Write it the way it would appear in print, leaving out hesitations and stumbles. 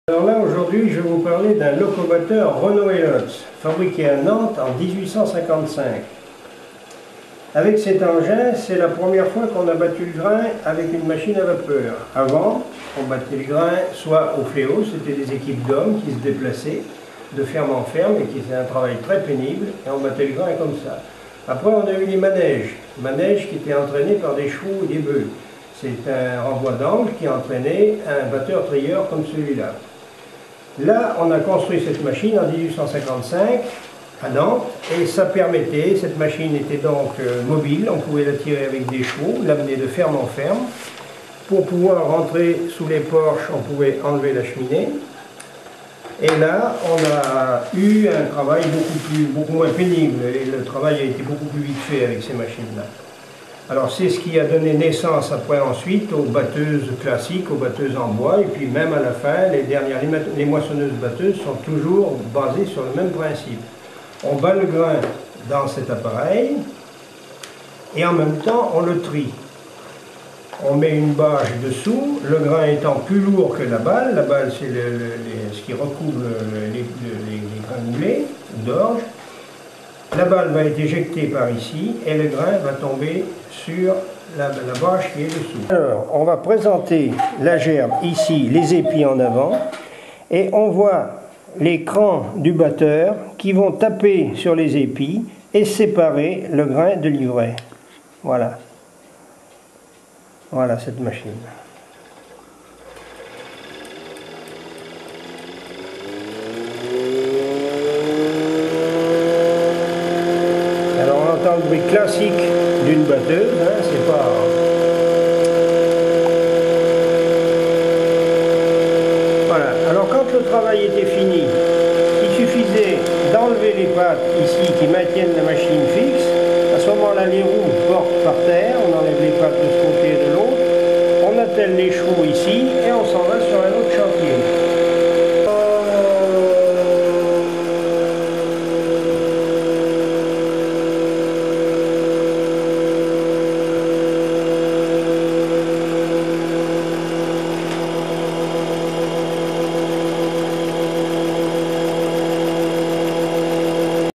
Alors là, aujourd'hui, je vais vous parler d'un locomoteur Renault Elots, fabriqué à Nantes en 1855. Avec cet engin, c'est la première fois qu'on a battu le grain avec une machine à vapeur. Avant, on battait le grain soit au fléau, c'était des équipes d'hommes qui se déplaçaient de ferme en ferme et qui faisaient un travail très pénible, et on battait le grain comme ça. Après, on a eu les manèges qui étaient entraînés par des chevaux et des bœufs. C'est un renvoi d'angle qui entraînait un batteur-trieur comme celui-là. Là, on a construit cette machine en 1855 à Nantes et ça permettait, cette machine était donc mobile, on pouvait la tirer avec des chevaux, l'amener de ferme en ferme. Pour pouvoir rentrer sous les porches, on pouvait enlever la cheminée. Et là, on a eu un travail beaucoup moins pénible et le travail a été beaucoup plus vite fait avec ces machines-là. Alors c'est ce qui a donné naissance après ensuite aux batteuses classiques, aux batteuses en bois, et puis même à la fin, les moissonneuses batteuses sont toujours basées sur le même principe. On bat le grain dans cet appareil et en même temps on le trie. On met une bâche dessous, le grain étant plus lourd que la balle c'est ce qui recouvre les granulés d'orge. La balle va être éjectée par ici et le grain va tomber sur la bâche qui est dessous. Alors, on va présenter la gerbe ici, les épis en avant, et on voit les crans du batteur qui vont taper sur les épis et séparer le grain de l'ivraie. Voilà. Voilà cette machine. On entend le bruit classique d'une batteuse, hein, c'est pas... Voilà, alors quand le travail était fini, il suffisait d'enlever les pattes ici qui maintiennent la machine